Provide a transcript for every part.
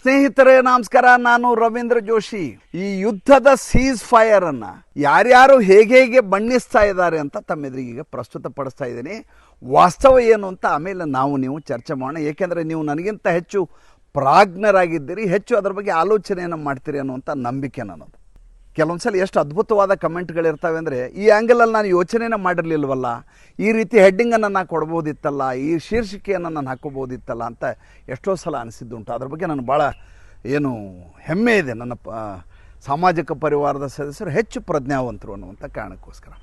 ಸ್ನೇಹಿತರೇ ನಮಸ್ಕಾರ, ನಾನು ರವೀಂದ್ರ ಜೋಶಿ. ಈ ಯುದ್ಧದ ಸೀಸ್ ಫೈರ್ ಅನ್ನ ಯಾರ್ಯಾರು ಹೇಗೆ ಬಣ್ಣಿಸ್ತಾ ಇದ್ದಾರೆ ಅಂತ ತಮ್ಮೆದುರಿಗೆ ಪ್ರಸ್ತುತಪಡಿಸ್ತಾ ಇದ್ದೀನಿ. ವಾಸ್ತವ ಏನು ಅಂತ ಆಮೇಲೆ ನೀವು ಚರ್ಚೆ ಮಾಡೋಣ. ಏಕೆಂದರೆ ನೀವು ನನಗಿಂತ ಹೆಚ್ಚು ಪ್ರಾಜ್ಞರಾಗಿದ್ದೀರಿ, ಹೆಚ್ಚು ಅದರ ಬಗ್ಗೆ ಆಲೋಚನೆಯನ್ನು ಮಾಡ್ತೀರಿ ಅನ್ನುವಂಥ ನಂಬಿಕೆ ನನ್ನದು. ಕೆಲವೊಂದ್ಸಲ ಎಷ್ಟು ಅದ್ಭುತವಾದ ಕಮೆಂಟ್ಗಳಿರ್ತವೆ ಅಂದರೆ, ಈ ಆ್ಯಂಗಲಲ್ಲಿ ನಾನು ಯೋಚನೆನೇ ಮಾಡಿರಲಿಲ್ವಲ್ಲ, ಈ ರೀತಿ ಹೆಡ್ಡಿಂಗನ್ನು ನಾನು ಕೊಡ್ಬೋದಿತ್ತಲ್ಲ, ಈ ಶೀರ್ಷಿಕೆಯನ್ನು ನಾನು ಹಾಕೋಬೋದಿತ್ತಲ್ಲ ಅಂತ ಎಷ್ಟೋ ಸಲ ಅನಿಸಿದ್ದುಂಟು. ಅದ್ರ ಬಗ್ಗೆ ನನಗೆ ಭಾಳ ಹೆಮ್ಮೆ ಇದೆ. ನನ್ನ ಸಾಮಾಜಿಕ ಪರಿವಾರದ ಸದಸ್ಯರು ಹೆಚ್ಚು ಪ್ರಜ್ಞಾವಂತರು ಅನ್ನುವಂಥ ಕಾರಣಕ್ಕೋಸ್ಕರ.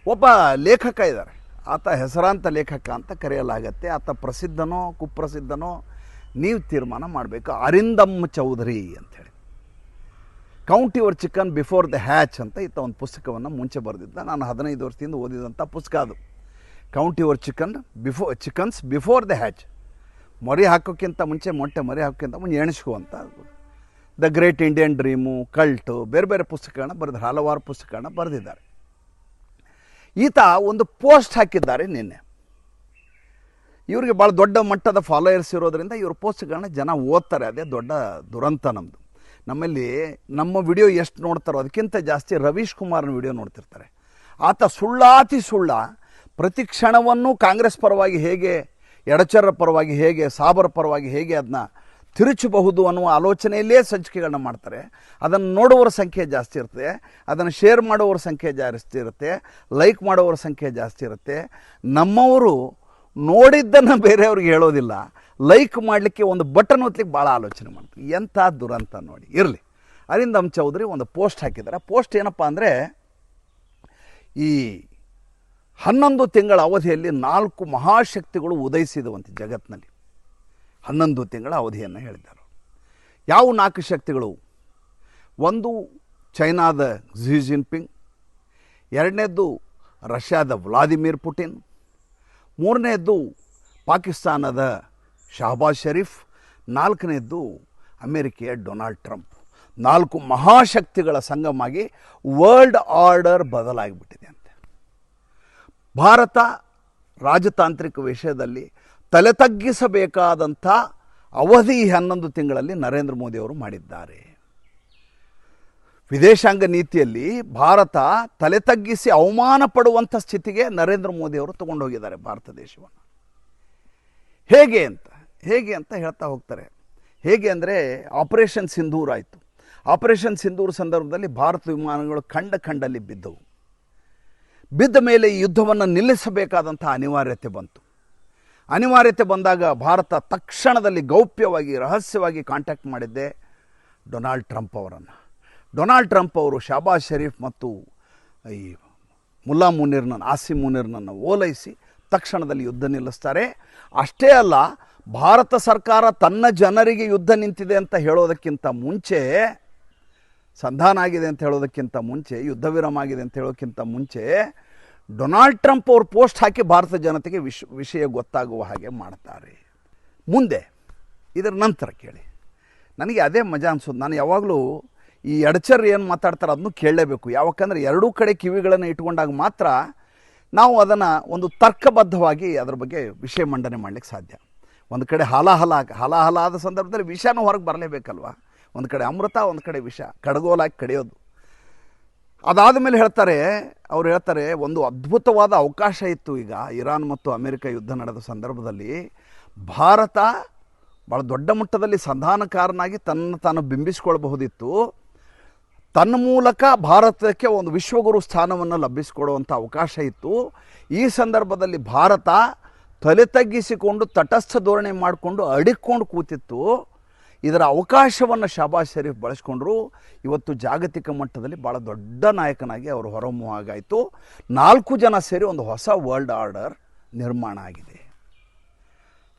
ಒಬ್ಬ ಲೇಖಕ ಇದ್ದಾರೆ, ಆತ ಹೆಸರಾಂತ ಲೇಖಕ ಅಂತ ಕರೆಯಲಾಗತ್ತೆ. ಆತ ಪ್ರಸಿದ್ಧನೋ ಕುಪ್ರಸಿದ್ಧನೋ ನೀವು ತೀರ್ಮಾನ ಮಾಡಬೇಕು. ಅರಿಂದಮ್ ಚೌಧರಿ ಅಂಥೇಳಿ. Count your chicken before the hatch ಅಂತ ಈತ ಒಂದು ಪುಸ್ತಕವನ್ನು ಮುಂಚೆ ಬರೆದಿದ್ದ. ನಾನು 15 ವರ್ಷದಿಂದ ಓದಿದಂಥ ಪುಸ್ತಕ ಅದು. Count your chickens before the hatch. ಮರಿ ಹಾಕೋಕ್ಕಿಂತ ಮುಂಚೆ, ಮೊಟ್ಟೆ ಮರಿ ಹಾಕೋಕ್ಕಿಂತ ಮುಂಚೆ ಎಣಿಸ್ಕುವಂಥ. ದ ಗ್ರೇಟ್ ಇಂಡಿಯನ್ ಡ್ರೀಮು, ಕಲ್ಟು, ಬೇರೆ ಬೇರೆ ಪುಸ್ತಕಗಳನ್ನ ಬರೆದಿದ್ದಾರೆ, ಹಲವಾರು ಪುಸ್ತಕಗಳನ್ನ ಬರೆದಿದ್ದಾರೆ. ಈತ ಒಂದು ಪೋಸ್ಟ್ ಹಾಕಿದ್ದಾರೆ ನಿನ್ನೆ. ಇವರಿಗೆ ಭಾಳ ದೊಡ್ಡ ಮಟ್ಟದ ಫಾಲೋಯರ್ಸ್ ಇರೋದರಿಂದ ಇವ್ರ ಪೋಸ್ಟ್ಗಳನ್ನ ಜನ ಓದ್ತಾರೆ. ಅದೇ ದೊಡ್ಡ ದುರಂತ ನಮ್ಮದು. ನಮ್ಮಲ್ಲಿ ನಮ್ಮ ವಿಡಿಯೋ ಎಷ್ಟು ನೋಡ್ತಾರೋ ಅದಕ್ಕಿಂತ ಜಾಸ್ತಿ ರವೀಶ್ ಕುಮಾರ್ನ ವಿಡಿಯೋ ನೋಡ್ತಿರ್ತಾರೆ. ಆತ ಸುಳ್ಳಾತಿ ಸುಳ್ಳ ಪ್ರತಿ ಕ್ಷಣವನ್ನು ಕಾಂಗ್ರೆಸ್ ಪರವಾಗಿ ಹೇಗೆ, ಎಡಚರ ಪರವಾಗಿ ಹೇಗೆ, ಸಾಬರ ಪರವಾಗಿ ಹೇಗೆ ಅದನ್ನ ತಿರುಚಬಹುದು ಅನ್ನುವ ಆಲೋಚನೆಯಲ್ಲೇ ಸಂಚಿಕೆಗಳನ್ನ ಮಾಡ್ತಾರೆ. ಅದನ್ನು ನೋಡುವವರ ಸಂಖ್ಯೆ ಜಾಸ್ತಿ ಇರ್ತದೆ, ಅದನ್ನು ಶೇರ್ ಮಾಡುವವರ ಸಂಖ್ಯೆ ಜಾಸ್ತಿ ಇರುತ್ತೆ, ಲೈಕ್ ಮಾಡುವವರ ಸಂಖ್ಯೆ ಜಾಸ್ತಿ ಇರುತ್ತೆ. ನಮ್ಮವರು ನೋಡಿದ್ದನ್ನು ಬೇರೆಯವ್ರಿಗೆ ಹೇಳೋದಿಲ್ಲ, ಲೈಕ್ ಮಾಡಲಿಕ್ಕೆ ಒಂದು ಬಟನ್ ಒತ್ತಲಿಕ್ಕೆ ಭಾಳ ಆಲೋಚನೆ ಮಾಡ್ತೀವಿ. ಎಂಥ ದುರಂತ ನೋಡಿ. ಇರಲಿ. ಅರಿಂದಮ್ ಚೌಧರಿ ಒಂದು ಪೋಸ್ಟ್ ಹಾಕಿದ್ದಾರೆ. ಪೋಸ್ಟ್ ಏನಪ್ಪ ಅಂದರೆ, ಈ 11 ತಿಂಗಳ ಅವಧಿಯಲ್ಲಿ 4 ಮಹಾಶಕ್ತಿಗಳು ಉದಯಿಸಿದವಂತೆ ಜಗತ್ತಿನಲ್ಲಿ. 11 ತಿಂಗಳ ಅವಧಿಯನ್ನು ಹೇಳಿದ್ದಾರೆ. ಯಾವ 4 ಶಕ್ತಿಗಳು? ಒಂದು ಚೈನಾದ ಕ್ಸಿ ಜಿನ್ಪಿಂಗ್, ಎರಡನೇದ್ದು ರಷ್ಯಾದ ವ್ಲಾದಿಮಿರ್ ಪುಟಿನ್, ಮೂರನೇದ್ದು ಪಾಕಿಸ್ತಾನದ ಶಹಬಾಜ್ ಶರೀಫ್, ನಾಲ್ಕನೇದ್ದು ಅಮೇರಿಕೆಯ ಡೊನಾಲ್ಡ್ ಟ್ರಂಪ್. 4 ಮಹಾಶಕ್ತಿಗಳ ಸಂಗಮಾಗಿ ವರ್ಲ್ಡ್ ಆರ್ಡರ್ ಬದಲಾಗಿಬಿಟ್ಟಿದೆ ಅಂತೆ. ಭಾರತ ರಾಜತಾಂತ್ರಿಕ ವಿಷಯದಲ್ಲಿ ತಲೆ ತಗ್ಗಿಸಬೇಕಾದಂಥ ಅವಧಿ 11 ತಿಂಗಳಲ್ಲಿ ನರೇಂದ್ರ ಮೋದಿಯವರು ಮಾಡಿದ್ದಾರೆ. ವಿದೇಶಾಂಗ ನೀತಿಯಲ್ಲಿ ಭಾರತ ತಲೆ ತಗ್ಗಿಸಿ ಅವಮಾನ ಪಡುವಂಥ ಸ್ಥಿತಿಗೆ ನರೇಂದ್ರ ಮೋದಿಯವರು ತಗೊಂಡೋಗಿದ್ದಾರೆ ಭಾರತ ದೇಶವನ್ನು. ಹೇಗೆ ಅಂತ ಹೇಳ್ತಾ ಹೋಗ್ತಾರೆ. ಹೇಗೆ ಅಂದರೆ, ಆಪರೇಷನ್ ಸಿಂಧೂರ್ ಆಯಿತು. ಆಪರೇಷನ್ ಸಿಂಧೂರ್ ಸಂದರ್ಭದಲ್ಲಿ ಭಾರತ ವಿಮಾನಗಳು ಖಂಡಲ್ಲಿ ಬಿದ್ದವು. ಬಿದ್ದ ಮೇಲೆ ಈ ಯುದ್ಧವನ್ನು ನಿಲ್ಲಿಸಬೇಕಾದಂಥ ಅನಿವಾರ್ಯತೆ ಬಂತು. ಅನಿವಾರ್ಯತೆ ಬಂದಾಗ ಭಾರತ ತಕ್ಷಣದಲ್ಲಿ ಗೌಪ್ಯವಾಗಿ, ರಹಸ್ಯವಾಗಿ ಕಾಂಟ್ಯಾಕ್ಟ್ ಮಾಡಿದ್ದೆ ಡೊನಾಲ್ಡ್ ಟ್ರಂಪ್ ಅವರನ್ನು. ಡೊನಾಲ್ಡ್ ಟ್ರಂಪ್ ಅವರು ಶಹಬಾಜ್ ಶರೀಫ್ ಮತ್ತು ಈ ಮುಲ್ಲಾ ಮುನೀರ್ನನ್ನು, ಆಸಿಮ್ ಮುನೀರ್ನನ್ನು ಓಲೈಸಿ ತಕ್ಷಣದಲ್ಲಿ ಯುದ್ಧ ನಿಲ್ಲಿಸ್ತಾರೆ. ಅಷ್ಟೇ ಅಲ್ಲ, ಭಾರತ ಸರ್ಕಾರ ತನ್ನ ಜನರಿಗೆ ಯುದ್ಧ ನಿಂತಿದೆ ಅಂತ ಹೇಳೋದಕ್ಕಿಂತ ಮುಂಚೆ, ಸಂಧಾನ ಆಗಿದೆ ಅಂತ ಹೇಳೋದಕ್ಕಿಂತ ಮುಂಚೆ, ಯುದ್ಧ ವಿರಾಮ ಆಗಿದೆ ಅಂತ ಹೇಳೋದಕ್ಕಿಂತ ಮುಂಚೆ ಡೊನಾಲ್ಡ್ ಟ್ರಂಪ್ ಅವರು ಪೋಸ್ಟ್ ಹಾಕಿ ಭಾರತ ಜನತೆಗೆ ವಿಷಯ ಗೊತ್ತಾಗುವ ಹಾಗೆ ಮಾಡ್ತಾರೆ. ಮುಂದೆ ಇದರ ನಂತರ ಕೇಳಿ, ನನಗೆ ಅದೇ ಮಜಾ ಅನಿಸೋದು. ನಾನು ಯಾವಾಗಲೂ ಈ ಎಡಚರ್ ಏನು ಮಾತಾಡ್ತಾರೆ ಅದನ್ನು ಕೇಳಲೇಬೇಕು. ಯಾವಕ್ಕಂದರೆ ಎರಡೂ ಕಡೆ ಕಿವಿಗಳನ್ನು ಇಟ್ಕೊಂಡಾಗ ಮಾತ್ರ ನಾವು ಅದನ್ನು ಒಂದು ತರ್ಕಬದ್ಧವಾಗಿ ಅದರ ಬಗ್ಗೆ ವಿಷಯ ಮಂಡನೆ ಮಾಡಲಿಕ್ಕೆ ಸಾಧ್ಯ. ಒಂದು ಕಡೆ ಹಲಾಹಲ ಆದ ಸಂದರ್ಭದಲ್ಲಿ ವಿಷನೂ ಹೊರಗೆ ಬರಲೇಬೇಕಲ್ವ. ಒಂದು ಕಡೆ ಅಮೃತ, ಒಂದು ಕಡೆ ವಿಷ, ಕಡಗೋಲಾಗಿ ಕಡಿಯೋದು. ಅದಾದ ಮೇಲೆ ಅವ್ರು ಹೇಳ್ತಾರೆ, ಒಂದು ಅದ್ಭುತವಾದ ಅವಕಾಶ ಇತ್ತು. ಈಗ ಇರಾನ್ ಮತ್ತು ಅಮೆರಿಕ ಯುದ್ಧ ನಡೆದ ಸಂದರ್ಭದಲ್ಲಿ ಭಾರತ ಭಾಳ ದೊಡ್ಡ ಮಟ್ಟದಲ್ಲಿ ಸಂಧಾನಕಾರನಾಗಿ ತಾನು ಬಿಂಬಿಸಿಕೊಳ್ಬಹುದಿತ್ತು. ತನ್ನ ಮೂಲಕ ಭಾರತಕ್ಕೆ ಒಂದು ವಿಶ್ವಗುರು ಸ್ಥಾನವನ್ನು ಲಭಿಸಿಕೊಡುವಂಥ ಅವಕಾಶ ಇತ್ತು. ಈ ಸಂದರ್ಭದಲ್ಲಿ ಭಾರತ ತಲೆ ತಗ್ಗಿಸಿಕೊಂಡು ತಟಸ್ಥ ಧೋರಣೆ ಮಾಡಿಕೊಂಡು ಅಡಿಕೊಂಡು ಕೂತಿತ್ತು. ಇದರ ಅವಕಾಶವನ್ನು ಶಹಬಾಜ್ ಶರೀಫ್ ಬಳಸ್ಕೊಂಡ್ರು. ಇವತ್ತು ಜಾಗತಿಕ ಮಟ್ಟದಲ್ಲಿ ಭಾಳ ದೊಡ್ಡ ನಾಯಕನಾಗಿ ಅವರು ಹೊರಹೊಮ್ಮುವಾಗಾಯಿತು. 4 ಜನ ಸೇರಿ ಒಂದು ಹೊಸ ವರ್ಲ್ಡ್ ಆರ್ಡರ್ ನಿರ್ಮಾಣ ಆಗಿದೆ.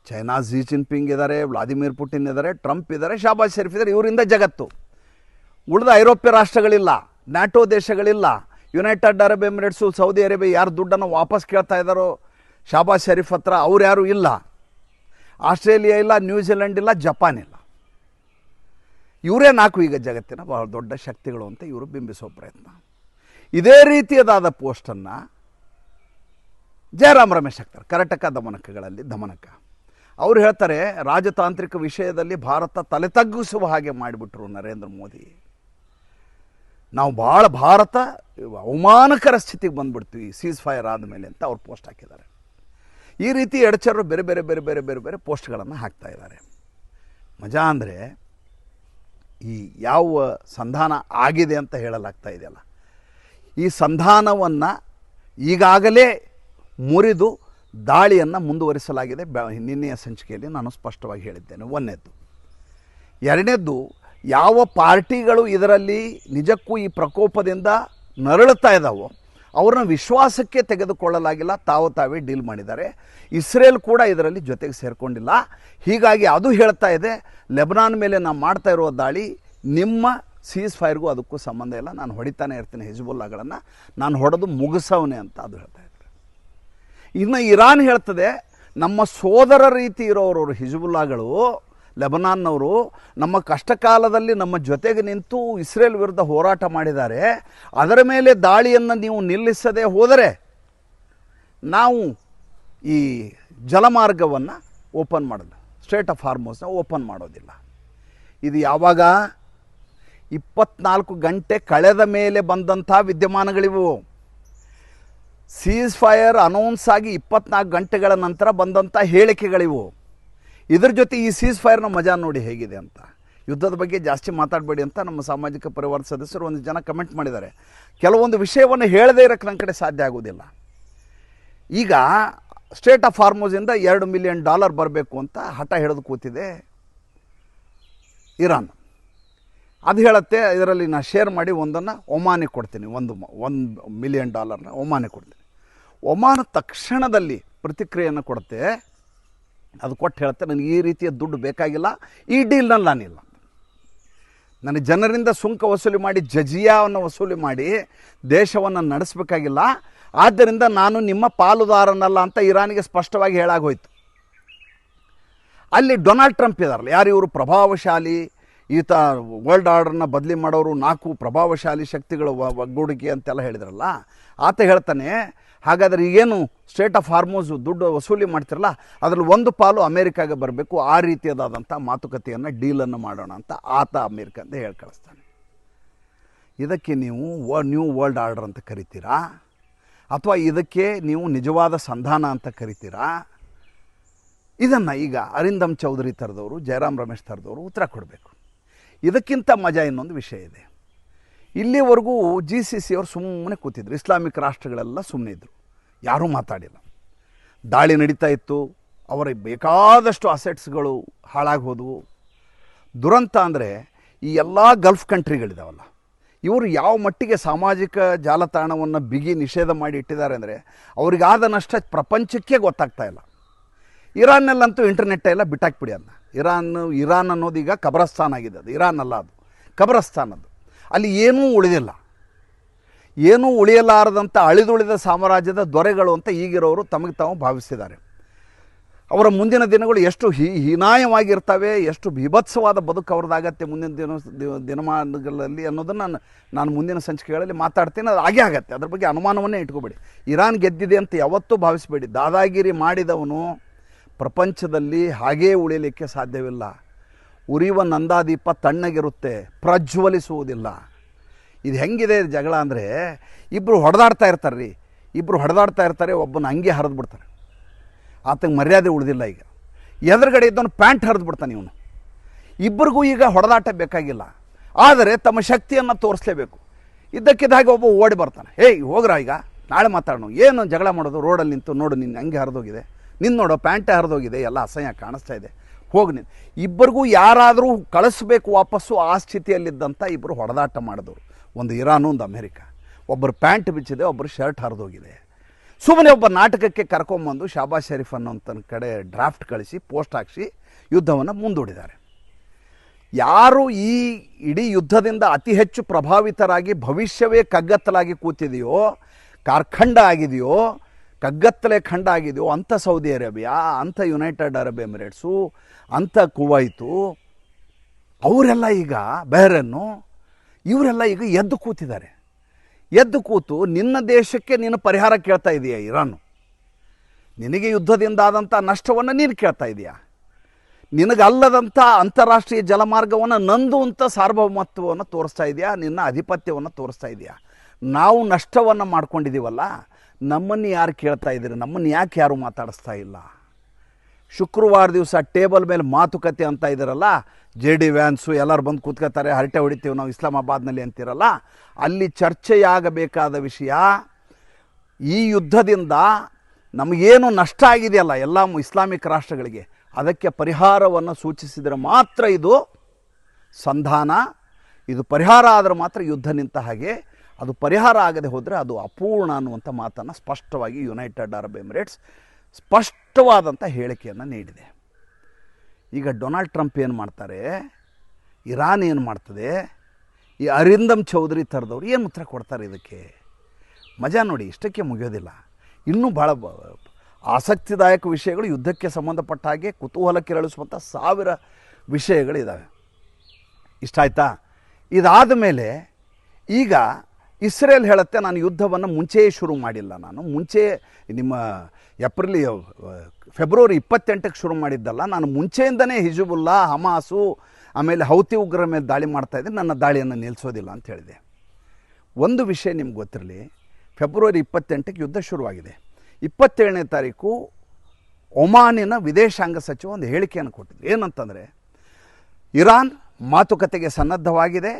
ಚೈನಾ ಕ್ಸಿ ಜಿನ್ಪಿಂಗ್ ಇದ್ದಾರೆ, ವ್ಲಾದಿಮಿರ್ ಪುಟಿನ್ ಇದ್ದಾರೆ, ಟ್ರಂಪ್ ಇದ್ದಾರೆ, ಶಹಬಾಜ್ ಶರೀಫ್ ಇದ್ದಾರೆ. ಇವರಿಂದ ಜಗತ್ತು. ಉಳಿದ ಐರೋಪ್ಯ ರಾಷ್ಟ್ರಗಳಿಲ್ಲ, ನ್ಯಾಟೋ ದೇಶಗಳಿಲ್ಲ, United Arab Emirates, Saudi Arabia ಯಾರು ದುಡ್ಡನ್ನು ವಾಪಸ್ ಕೇಳ್ತಾ ಇದ್ದಾರೋ ಶಹಬಾಜ್ ಶರೀಫ್ ಹತ್ರ, ಅವ್ರು ಯಾರೂ ಇಲ್ಲ. ಆಸ್ಟ್ರೇಲಿಯಾ ಇಲ್ಲ, ನ್ಯೂಜಿಲೆಂಡ್ ಇಲ್ಲ, ಜಪಾನ್ ಇಲ್ಲ. ಇವರೇ 4 ಈಗ ಜಗತ್ತಿನ ಬಹಳ ದೊಡ್ಡ ಶಕ್ತಿಗಳು ಅಂತ ಇವರು ಬಿಂಬಿಸೋ ಪ್ರಯತ್ನ. ಇದೇ ರೀತಿಯದಾದ ಪೋಸ್ಟನ್ನು ಜಯರಾಮ್ ರಮೇಶ್ ಹಾಕ್ತಾರೆ. ಕರ್ನಾಟಕ ದಮನಕಗಳಲ್ಲಿ ದಮನಕ. ಅವ್ರು ಹೇಳ್ತಾರೆ, ರಾಜತಾಂತ್ರಿಕ ವಿಷಯದಲ್ಲಿ ಭಾರತ ತಲೆ ತಗ್ಗಿಸುವ ಹಾಗೆ ಮಾಡಿಬಿಟ್ರು ನರೇಂದ್ರ ಮೋದಿ. ನಾವು ಭಾರತ ಅವಮಾನಕರ ಸ್ಥಿತಿಗೆ ಬಂದ್ಬಿಡ್ತೀವಿ ಸೀಸ್ ಫೈರ್ ಆದಮೇಲೆ ಅಂತ ಅವ್ರು ಪೋಸ್ಟ್ ಹಾಕಿದ್ದಾರೆ. ಈ ರೀತಿ ಎಡಚರರು ಬೇರೆ ಬೇರೆ ಬೇರೆ ಬೇರೆ ಬೇರೆ ಬೇರೆ ಪೋಸ್ಟ್ಗಳನ್ನು ಹಾಕ್ತಾ ಇದ್ದಾರೆ. ಮಜಾ ಅಂದರೆ ಈ ಯಾವ ಸಂಧಾನ ಆಗಿದೆ ಅಂತ ಹೇಳಲಾಗ್ತಾ ಇದೆಯಲ್ಲ, ಈ ಸಂಧಾನವನ್ನು ಈಗಾಗಲೇ ಮುರಿದು ದಾಳಿಯನ್ನು ಮುಂದುವರಿಸಲಾಗಿದೆ. ನಿನ್ನೆಯ ಸಂಚಿಕೆಯಲ್ಲಿ ನಾನು ಸ್ಪಷ್ಟವಾಗಿ ಹೇಳಿದ್ದೇನೆ. ಒಂದನೇದ್ದು. ಎರಡನೇದ್ದು, ಯಾವ ಪಾರ್ಟಿಗಳು ಇದರಲ್ಲಿ ನಿಜಕ್ಕೂ ಈ ಪ್ರಕೋಪದಿಂದ ನರಳುತ್ತಾ ಇದ್ದಾವೋ ಅವ್ರನ್ನ ವಿಶ್ವಾಸಕ್ಕೆ ತೆಗೆದುಕೊಳ್ಳಲಾಗಿಲ್ಲ, ತಾವೇ ಡೀಲ್ ಮಾಡಿದ್ದಾರೆ. ಇಸ್ರೇಲ್ ಕೂಡ ಇದರಲ್ಲಿ ಜೊತೆಗೆ ಸೇರಿಕೊಂಡಿಲ್ಲ. ಹೀಗಾಗಿ ಅದು ಹೇಳ್ತಾ ಇದೆ, ಲೆಬನಾನ್ ಮೇಲೆ ನಾನು ಮಾಡ್ತಾ ಇರುವ ದಾಳಿ ನಿಮ್ಮ ಸೀಸ್ ಫೈರ್ಗೂ ಅದಕ್ಕೂ ಸಂಬಂಧ ಇಲ್ಲ, ನಾನು ಹೊಡಿತಾನೆ ಇರ್ತೀನಿ ಹಿಜ್ಬುಲ್ಲಾಗಳನ್ನು, ನಾನು ಹೊಡೆದು ಮುಗಿಸವನೇ ಅಂತ ಅದು ಹೇಳ್ತಾ ಇದ್ದಾರೆ. ಇನ್ನು ಇರಾನ್ ಹೇಳ್ತದೆ, ನಮ್ಮ ಸೋದರ ರೀತಿ ಇರೋರು ಹಿಜ್ಬುಲ್ಲಾಗಳು, ಲೆಬನಾನ್ನವರು ನಮ್ಮ ಕಷ್ಟಕಾಲದಲ್ಲಿ ನಮ್ಮ ಜೊತೆಗೆ ನಿಂತು ಇಸ್ರೇಲ್ ವಿರುದ್ಧ ಹೋರಾಟ ಮಾಡಿದ್ದಾರೆ, ಅದರ ಮೇಲೆ ದಾಳಿಯನ್ನು ನೀವು ನಿಲ್ಲಿಸದೆ ಹೋದರೆ ನಾವು ಈ ಜಲಮಾರ್ಗವನ್ನು ಓಪನ್ ಮಾಡೋದು, ಸ್ಟ್ರೇಟ್ ಆಫ್ ಹಾರ್ಮೋಸ್ನ ಓಪನ್ ಮಾಡೋದಿಲ್ಲ. ಇದು ಯಾವಾಗ? 24 ಗಂಟೆ ಕಳೆದ ಮೇಲೆ ಬಂದಂಥ ವಿದ್ಯಮಾನಗಳಿವು. ಸೀಸ್ ಫೈರ್ ಅನೌನ್ಸ್ ಆಗಿ 24 ಗಂಟೆಗಳ ನಂತರ ಬಂದಂಥ ಹೇಳಿಕೆಗಳಿವು. ಇದ್ರ ಜೊತೆ ಈ ಸೀಸ್ ಫೈರ್ನ ಮಜಾ ನೋಡಿ ಹೇಗಿದೆ ಅಂತ. ಯುದ್ಧದ ಬಗ್ಗೆ ಜಾಸ್ತಿ ಮಾತಾಡಬೇಡಿ ಅಂತ ನಮ್ಮ ಸಾಮಾಜಿಕ ಪರಿವಾರದ ಸದಸ್ಯರು ಒಂದು ಜನ ಕಮೆಂಟ್ ಮಾಡಿದ್ದಾರೆ. ಕೆಲವೊಂದು ವಿಷಯವನ್ನು ಹೇಳದೇ ಇರೋಕ್ಕೆ ನನ್ನ ಕಡೆ ಸಾಧ್ಯ ಆಗೋದಿಲ್ಲ. ಈಗ ಸ್ಟೇಟ್ ಆಫ್ ಹಾರ್ಮೋಸಿಂದ $2 ಮಿಲಿಯನ್ ಬರಬೇಕು ಅಂತ ಹಠ ಹಿಡಿದು ಕೂತಿದೆ ಇರಾನ್. ಅದು ಹೇಳುತ್ತೆ, ಇದರಲ್ಲಿ ನಾನು ಶೇರ್ ಮಾಡಿ ಒಂದನ್ನು ಒಮಾನಿಗೆ ಕೊಡ್ತೀನಿ, $1 ಮಿಲಿಯನ್ ಒಮಾನಿಗೆ ಕೊಡ್ತೀನಿ. ಒಮಾನ್ ತಕ್ಷಣದಲ್ಲಿ ಪ್ರತಿಕ್ರಿಯೆಯನ್ನು ಕೊಡುತ್ತೆ. ಅದು ಕೊಟ್ಟು ಹೇಳುತ್ತೆ, ನನಗೆ ಈ ರೀತಿಯ ದುಡ್ಡು ಬೇಕಾಗಿಲ್ಲ, ಈ ಡೀಲ್ನಲ್ಲಿ ನಾನಿಲ್ಲ, ನನಗೆ ಜನರಿಂದ ಸುಂಕ ವಸೂಲಿ ಮಾಡಿ ಜಜಿಯಾವನ್ನು ವಸೂಲಿ ಮಾಡಿ ದೇಶವನ್ನು ನಡೆಸಬೇಕಾಗಿಲ್ಲ, ಆದ್ದರಿಂದ ನಾನು ನಿಮ್ಮ ಪಾಲುದಾರನಲ್ಲ ಅಂತ ಇರಾನಿಗೆ ಸ್ಪಷ್ಟವಾಗಿ ಹೇಳಾಗೋಯ್ತು. ಅಲ್ಲಿ ಡೊನಾಲ್ಡ್ ಟ್ರಂಪ್ ಇದ್ದಾರಲ್ಲ, ಯಾರು ಇವರು? ಪ್ರಭಾವಶಾಲಿ, ಈತ ವರ್ಲ್ಡ್ ಆರ್ಡರ್ನ ಬದಲಿ ಮಾಡೋರು, 4 ಪ್ರಭಾವಶಾಲಿ ಶಕ್ತಿಗಳ ಒಗ್ಗೂಡಿಕೆ ಅಂತೆಲ್ಲ ಹೇಳಿದ್ರಲ್ಲ, ಆತ ಹೇಳ್ತಾನೆ, ಹಾಗಾದರೆ ಈಗೇನು ಸ್ಟೇಟ್ ಆಫ್ ಹಾರ್ಮೋಸ್ ದುಡ್ಡು ವಸೂಲಿ ಮಾಡ್ತಿರಲ್ಲ, ಅದರಲ್ಲಿ ಒಂದು ಪಾಲು ಅಮೇರಿಕಾಗೆ ಬರಬೇಕು, ಆ ರೀತಿಯಾದಂಥ ಮಾತುಕತೆಯನ್ನು ಡೀಲನ್ನು ಮಾಡೋಣ ಅಂತ ಆತ ಅಮೇರಿಕ ಅಂತ ಹೇಳಿ ಕಳಿಸ್ತಾನೆ. ಇದಕ್ಕೆ ನೀವು ನ್ಯೂ ವರ್ಲ್ಡ್ ಆರ್ಡರ್ ಅಂತ ಕರಿತೀರಾ, ಅಥವಾ ಇದಕ್ಕೆ ನೀವು ನಿಜವಾದ ಸಂಧಾನ ಅಂತ ಕರಿತೀರಾ? ಇದನ್ನು ಈಗ ಅರಿಂದಮ್ ಚೌಧರಿ ಥರದವರು, ಜಯರಾಮ್ ರಮೇಶ್ ಥರದವರು ಉತ್ತರ ಕೊಡಬೇಕು. ಇದಕ್ಕಿಂತ ಮಜಾ ಇನ್ನೊಂದು ವಿಷಯ ಇದೆ. ಇಲ್ಲಿವರೆಗೂ GCC ಅವರು ಸುಮ್ಮನೆ ಕೂತಿದ್ರು, ಇಸ್ಲಾಮಿಕ್ ರಾಷ್ಟ್ರಗಳೆಲ್ಲ ಸುಮ್ಮನೆ ಇದ್ದರು, ಯಾರೂ ಮಾತಾಡಿಲ್ಲ. ದಾಳಿ ನಡೀತಾ ಇತ್ತು, ಅವರ ಬೇಕಾದಷ್ಟು ಅಸೆಟ್ಸ್ಗಳು ಹಾಳಾಗಿ ಹೋದವು. ದುರಂತ ಅಂದರೆ ಈ ಎಲ್ಲ ಗಲ್ಫ್ ಕಂಟ್ರಿಗಳಿದಾವಲ್ಲ, ಇವರು ಯಾವ ಮಟ್ಟಿಗೆ ಸಾಮಾಜಿಕ ಜಾಲತಾಣವನ್ನು ಬಿಗಿ ನಿಷೇಧ ಮಾಡಿ ಇಟ್ಟಿದ್ದಾರೆ ಅಂದರೆ ಅವ್ರಿಗಾದ ನಷ್ಟ ಪ್ರಪಂಚಕ್ಕೆ ಗೊತ್ತಾಗ್ತಾ ಇಲ್ಲ. ಇರಾನ್ನಲ್ಲಂತೂ ಇಂಟರ್ನೆಟ್ ಎಲ್ಲ ಬಿಟ್ಟಾಕ್ಬಿಡಿ ಅದನ್ನ. ಇರಾನ್ ಅನ್ನೋದು ಈಗ ಕಬ್ರಸ್ತಾನ್ ಆಗಿದೆ. ಅದು ಇರಾನ್ ಅಲ್ಲ, ಅದು ಕಬ್ರಸ್ತಾನ್. ಅದು ಅಲ್ಲಿ ಏನೂ ಉಳಿದಿಲ್ಲ, ಏನೂ ಉಳಿಯಲಾರದಂಥ ಅಳಿದುಳಿದ ಸಾಮ್ರಾಜ್ಯದ ದೊರೆಗಳು ಅಂತ ಈಗಿರೋರು ತಮಗೆ ತಾವು ಭಾವಿಸಿದ್ದಾರೆ. ಅವರ ಮುಂದಿನ ದಿನಗಳು ಎಷ್ಟು ಹೀನಾಯವಾಗಿರ್ತವೆ, ಎಷ್ಟು ಬೀಭತ್ಸವಾದ ಬದುಕು ಅವ್ರದ್ದಾಗತ್ತೆ ಮುಂದಿನ ದಿನಮಾನಗಳಲ್ಲಿ ಅನ್ನೋದನ್ನು ನಾನು ಮುಂದಿನ ಸಂಚಿಕೆಗಳಲ್ಲಿ ಮಾತಾಡ್ತೀನಿ. ಅದು ಹಾಗೇ ಆಗತ್ತೆ, ಅದ್ರ ಬಗ್ಗೆ ಅನುಮಾನವನ್ನೇ ಇಟ್ಕೋಬೇಡಿ. ಇರಾನ್ ಗೆದ್ದಿದೆ ಅಂತ ಯಾವತ್ತೂ ಭಾವಿಸಬೇಡಿ. ದಾದಾಗಿರಿ ಮಾಡಿದವನು ಪ್ರಪಂಚದಲ್ಲಿ ಹಾಗೇ ಉಳಿಯಲಿಕ್ಕೆ ಸಾಧ್ಯವಿಲ್ಲ. ಉರಿಯುವ ನಂದಾದೀಪ ತಣ್ಣಗಿರುತ್ತೆ, ಪ್ರಜ್ವಲಿಸುವುದಿಲ್ಲ. ಇದು ಹೆಂಗಿದೆ ಜಗಳ ಅಂದರೆ, ಇಬ್ಬರು ಹೊಡೆದಾಡ್ತಾ ಇರ್ತಾರೆ, ಒಬ್ಬನ ಅಂಗಿ ಹರಿದು ಬಿಡ್ತಾರೆ, ಆತಗೆ ಮರ್ಯಾದೆ ಉಳಿದಿಲ್ಲ. ಈಗ ಎದುರುಗಡೆ ಇದ್ದವನು ಪ್ಯಾಂಟ್ ಹರಿದು ಬಿಡ್ತಾನೆ. ಇವನು ಇಬ್ಬರಿಗೂ ಈಗ ಹೊಡೆದಾಟ ಬೇಕಾಗಿಲ್ಲ, ಆದರೆ ತಮ್ಮ ಶಕ್ತಿಯನ್ನು ತೋರಿಸಲೇಬೇಕು. ಇದ್ದಕ್ಕಿದ್ದ ಹಾಗೆ ಒಬ್ಬ ಓಡಿ ಬರ್ತಾನೆ, ಹೇಯ್ ಹೋಗ್ರ, ಈಗ ನಾಳೆ ಮಾತಾಡೋಣ, ಏನು ಜಗಳ ಮಾಡೋದು, ರೋಡಲ್ಲಿ ನಿಂತು ನೋಡು ನಿನ್ನ ಅಂಗಿ ಹರಿದೋಗಿದೆ, ನಿನ್ನ ನೋಡೋ ಪ್ಯಾಂಟೇ ಹರಿದೋಗಿದೆ, ಎಲ್ಲ ಅಸಹ್ಯ ಕಾಣಿಸ್ತಾ ಇದೆ, ಹೋಗಿ ನೀನು. ಇಬ್ಬರಿಗೂ ಯಾರಾದರೂ ಕಳಿಸ್ಬೇಕು ವಾಪಸ್ಸು, ಆ ಸ್ಥಿತಿಯಲ್ಲಿದ್ದಂಥ ಇಬ್ಬರು ಹೊಡೆದಾಟ ಮಾಡಿದವರು, ಒಂದು ಇರಾನು, ಒಂದು ಅಮೇರಿಕ. ಒಬ್ಬರು ಪ್ಯಾಂಟ್ ಬಿಚ್ಚಿದೆ, ಒಬ್ಬರು ಶರ್ಟ್ ಹರಿದೋಗಿದೆ. ಸುಮ್ಮನೆ ಒಬ್ಬ ನಾಟಕಕ್ಕೆ ಕರ್ಕೊಂಬಂದು ಶಾಬಾಜ್ ಶರೀಫ್ ಅನ್ನೋಂಥ ಕಡೆ ಡ್ರಾಫ್ಟ್ ಕಳಿಸಿ ಪೋಸ್ಟ್ ಹಾಕಿಸಿ ಯುದ್ಧವನ್ನು ಮುಂದೂಡಿದ್ದಾರೆ. ಯಾರು ಈ ಇಡೀ ಯುದ್ಧದಿಂದ ಅತಿ ಹೆಚ್ಚು ಪ್ರಭಾವಿತರಾಗಿ ಭವಿಷ್ಯವೇ ಕಗ್ಗತ್ತಲಾಗಿ ಕೂತಿದೆಯೋ, ಕಾರ್ಖಂಡ ಆಗಿದೆಯೋ, ಕಗ್ಗತ್ತಲೆ ಖಂಡ ಆಗಿದೆಯೋ, ಅಂಥ ಸೌದಿ ಅರೇಬಿಯಾ, ಅಂಥ ಯುನೈಟೆಡ್ ಅರಬ್ ಎಮಿರೇಟ್ಸು, ಅಂಥ ಕುವೈತು, ಅವರೆಲ್ಲ ಈಗ, ಬಹ್ರೇನು, ಇವರೆಲ್ಲ ಈಗ ಎದ್ದು ಕೂತಿದ್ದಾರೆ. ಎದ್ದು ಕೂತು ನಿನ್ನ ದೇಶಕ್ಕೆ ನೀನು ಪರಿಹಾರ ಕೇಳ್ತಾ ಇದೆಯಾ ಇರಾನು? ನಿನಗೆ ಯುದ್ಧದಿಂದ ಆದಂಥ ನಷ್ಟವನ್ನು ನೀನು ಕೇಳ್ತಾ ಇದೆಯಾ? ನಿನಗಲ್ಲದಂಥ ಅಂತಾರಾಷ್ಟ್ರೀಯ ಜಲಮಾರ್ಗವನ್ನು ನಂದು ಅಂತ ಸಾರ್ವಭೌಮತ್ವವನ್ನು ತೋರಿಸ್ತಾ ಇದೆಯಾ? ನಿನ್ನ ಆಧಿಪತ್ಯವನ್ನು ತೋರಿಸ್ತಾ ಇದೆಯಾ? ನಾವು ನಷ್ಟವನ್ನು ಮಾಡ್ಕೊಂಡಿದ್ದೀವಲ್ಲ, ನಮ್ಮನ್ನು ಯಾರು ಕೇಳ್ತಾ ಇದ್ದೀರಿ? ನಮ್ಮನ್ನು ಯಾಕೆ ಯಾರು ಮಾತಾಡಿಸ್ತಾ ಇಲ್ಲ? ಶುಕ್ರವಾರ ದಿವಸ ಟೇಬಲ್ ಮೇಲೆ ಮಾತುಕತೆ ಅಂತ ಇದ್ದಾರಲ್ಲ, JD ವ್ಯಾನ್ಸು ಎಲ್ಲರೂ ಬಂದು ಕೂತ್ಕೋತಾರೆ, ಹರಟೆ ಹೊಡಿತೀವಿ ನಾವು ಇಸ್ಲಾಮಾಬಾದ್ನಲ್ಲಿ ಅಂತಿರಲ್ಲ, ಅಲ್ಲಿ ಚರ್ಚೆಯಾಗಬೇಕಾದ ವಿಷಯ ಈ ಯುದ್ಧದಿಂದ ನಮಗೇನು ನಷ್ಟ ಆಗಿದೆಯಲ್ಲ ಎಲ್ಲ ಇಸ್ಲಾಮಿಕ್ ರಾಷ್ಟ್ರಗಳಿಗೆ, ಅದಕ್ಕೆ ಪರಿಹಾರವನ್ನು ಸೂಚಿಸಿದರೆ ಮಾತ್ರ ಇದು ಸಂಧಾನ. ಇದು ಪರಿಹಾರ ಆದರೆ ಮಾತ್ರ ಯುದ್ಧ ನಿಂತ ಹಾಗೆ. ಅದು ಪರಿಹಾರ ಆಗದೆ ಹೋದರೆ ಅದು ಅಪೂರ್ಣ ಅನ್ನುವಂಥ ಮಾತನ್ನು ಸ್ಪಷ್ಟವಾಗಿ ಯುನೈಟೆಡ್ ಅರಬ್ ಎಮಿರೇಟ್ಸ್ ಸ್ಪಷ್ಟವಾದಂಥ ಹೇಳಿಕೆಯನ್ನು ನೀಡಿದೆ. ಈಗ ಡೊನಾಲ್ಡ್ ಟ್ರಂಪ್ ಏನು ಮಾಡ್ತಾರೆ, ಇರಾನ್ ಏನು ಮಾಡ್ತದೆ, ಈ ಅರಿಂದಮ್ ಚೌಧರಿ ಥರದವ್ರು ಏನು ಉತ್ತರ ಕೊಡ್ತಾರೆ ಇದಕ್ಕೆ? ಮಜಾ ನೋಡಿ, ಇಷ್ಟಕ್ಕೆ ಮುಗಿಯೋದಿಲ್ಲ. ಇನ್ನೂ ಭಾಳ ಆಸಕ್ತಿದಾಯಕ ವಿಷಯಗಳು, ಯುದ್ಧಕ್ಕೆ ಸಂಬಂಧಪಟ್ಟ ಹಾಗೆ ಕುತೂಹಲ ಕೆರಳಿಸುವಂಥ 1000 ವಿಷಯಗಳಿದ್ದಾವೆ. ಇಷ್ಟ ಆಯ್ತಾ? ಇದಾದ ಮೇಲೆ ಈಗ ಇಸ್ರೇಲ್ ಹೇಳುತ್ತೆ, ನಾನು ಯುದ್ಧವನ್ನು ಮುಂಚೆಯೇ ಶುರು ಮಾಡಿಲ್ಲ, ನಾನು ಮುಂಚೆ ನಿಮ್ಮ ಫೆಬ್ರವರಿ 28ಕ್ಕೆ ಶುರು ಮಾಡಿದ್ದಲ್ಲ, ನಾನು ಮುಂಚೆಯಿಂದನೇ ಹಿಜುಬುಲ್ಲಾ, ಹಮಾಸು, ಆಮೇಲೆ ಹೌತಿ ಉಗ್ರರ ಮೇಲೆ ದಾಳಿ ಮಾಡ್ತಾಯಿದ್ದೆ, ನನ್ನ ದಾಳಿಯನ್ನು ನಿಲ್ಲಿಸೋದಿಲ್ಲ ಅಂತ ಹೇಳಿದೆ. ಒಂದು ವಿಷಯ ನಿಮ್ಗೆ ಗೊತ್ತಿರಲಿ, ಫೆಬ್ರವರಿ 28ಕ್ಕೆ ಯುದ್ಧ ಶುರುವಾಗಿದೆ. 27ನೇ ತಾರೀಕು ಒಮಾನಿನ ವಿದೇಶಾಂಗ ಸಚಿವ ಒಂದು ಹೇಳಿಕೆಯನ್ನು ಕೊಟ್ಟಿದ್ರು. ಏನಂತಂದರೆ, ಇರಾನ್ ಮಾತುಕತೆಗೆ ಸನ್ನದ್ಧವಾಗಿದೆ,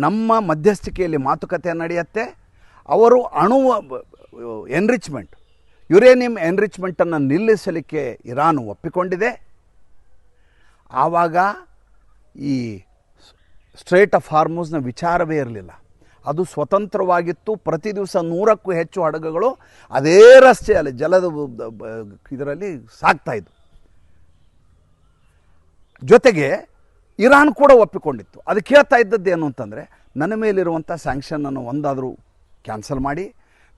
ನಮ್ಮ ಮಧ್ಯಸ್ಥಿಕೆಯಲ್ಲಿ ಮಾತುಕತೆ ನಡೆಯುತ್ತೆ, ಅವರು ಎನ್ರಿಚ್ಮೆಂಟ್, ಯುರೇನಿಯಂ ಎನ್ರಿಚ್ಮೆಂಟನ್ನು ನಿಲ್ಲಿಸಲಿಕ್ಕೆ ಇರಾನ್ ಒಪ್ಪಿಕೊಂಡಿದೆ. ಆವಾಗ ಈ ಸ್ಟ್ರೇಟ್ ಆಫ್ ಹಾರ್ಮುಜ್ನ ವಿಚಾರವೇ ಇರಲಿಲ್ಲ, ಅದು ಸ್ವತಂತ್ರವಾಗಿತ್ತು. ಪ್ರತಿ ದಿವಸ 100ಕ್ಕೂ ಹೆಚ್ಚು ಹಡಗುಗಳು ಅದೇ ರಸ್ತೆಯಲ್ಲಿ ಜಲದ ಇದರಲ್ಲಿ ಸಾಗ್ತಾಯಿದ್ದು. ಜೊತೆಗೆ ಇರಾನ್ ಕೂಡ ಒಪ್ಪಿಕೊಂಡಿತ್ತು. ಅದು ಕೇಳ್ತಾ ಇದ್ದದ್ದೇನು ಅಂತಂದರೆ, ನನ್ನ ಮೇಲಿರುವಂಥ ಸ್ಯಾಂಕ್ಷನನ್ನು ಒಂದಾದರೂ ಕ್ಯಾನ್ಸಲ್ ಮಾಡಿ,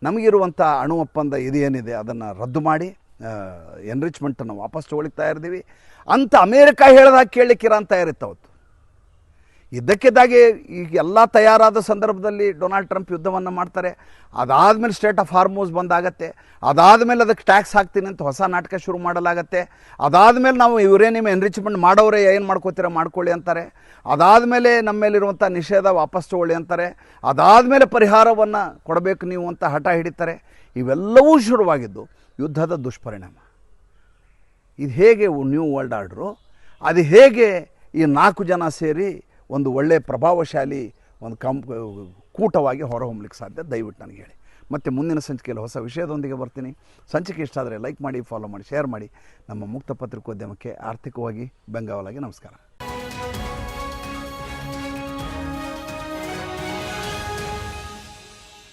ನಮಗಿರುವಂಥ ಅಣು ಒಪ್ಪಂದ ಇದೇನಿದೆ ಅದನ್ನು ರದ್ದು ಮಾಡಿ, ಎನ್ರಿಚ್ಮೆಂಟನ್ನು ವಾಪಸ್ ತೊಗೊಳಿಕ್ ತಯಾರಿದ್ದೀವಿ ಅಂತ ಅಮೇರಿಕ ಹೇಳಿದಾಗ ಕೇಳಲಿಕ್ಕೆ ಇರಾನ್ ತಯಾರಿತ್ತು ಅವತ್ತು. ಇದ್ದಕ್ಕಿದ್ದಾಗೆ ಈಗ ಎಲ್ಲ ತಯಾರಾದ ಸಂದರ್ಭದಲ್ಲಿ ಡೊನಾಲ್ಡ್ ಟ್ರಂಪ್ ಯುದ್ಧವನ್ನು ಮಾಡ್ತಾರೆ. ಅದಾದಮೇಲೆ ಸ್ಟೇಟ್ ಆಫ್ ಹಾರ್ಮೋಸ್ ಬಂದಾಗತ್ತೆ, ಅದಾದಮೇಲೆ ಅದಕ್ಕೆ ಟ್ಯಾಕ್ಸ್ ಹಾಕ್ತೀನಿ ಅಂತ ಹೊಸ ನಾಟಕ ಶುರು ಮಾಡಲಾಗತ್ತೆ. ಅದಾದಮೇಲೆ ನಾವು ಯುರೇನಿಯಂ ಎನ್ರಿಚ್ಮೆಂಟ್ ಮಾಡೋರೆ ಏನು ಮಾಡ್ಕೋತೀರ ಮಾಡ್ಕೊಳ್ಳಿ ಅಂತಾರೆ. ಅದಾದಮೇಲೆ ನಮ್ಮ ಮೇಲಿರುವಂಥ ನಿಷೇಧ ವಾಪಸ್ ತಗೊಳ್ಳಿ ಅಂತಾರೆ. ಅದಾದಮೇಲೆ ಪರಿಹಾರವನ್ನು ಕೊಡಬೇಕು ನೀವು ಅಂತ ಹಠ ಹಿಡಿತಾರೆ. ಇವೆಲ್ಲವೂ ಶುರುವಾಗಿದ್ದು ಯುದ್ಧದ ದುಷ್ಪರಿಣಾಮ. ಇದು ಹೇಗೆ ನ್ಯೂ ವರ್ಲ್ಡ್ ಆರ್ಡ್ರು? ಅದು ಹೇಗೆ ಈ 4 ಜನ ಸೇರಿ ಒಂದು ಒಳ್ಳೆಯ ಪ್ರಭಾವಶಾಲಿ ಒಂದು ಕೂಟವಾಗಿ ಹೊರಹೊಮ್ಮಲಿಕ್ಕೆ ಸಾಧ್ಯ? ದಯವಿಟ್ಟು ನನಗೆ ಹೇಳಿ. ಮತ್ತು ಮುಂದಿನ ಸಂಚಿಕೆಯಲ್ಲಿ ಹೊಸ ವಿಷಯದೊಂದಿಗೆ ಬರ್ತೀನಿ. ಸಂಚಿಕೆ ಇಷ್ಟ ಆದರೆ ಲೈಕ್ ಮಾಡಿ, ಫಾಲೋ ಮಾಡಿ, ಶೇರ್ ಮಾಡಿ. ನಮ್ಮ ಮುಕ್ತ ಪತ್ರಿಕೋದ್ಯಮಕ್ಕೆ ಆರ್ಥಿಕವಾಗಿ ಬೆಂಗಾವಲಾಗಿ ನಮಸ್ಕಾರ.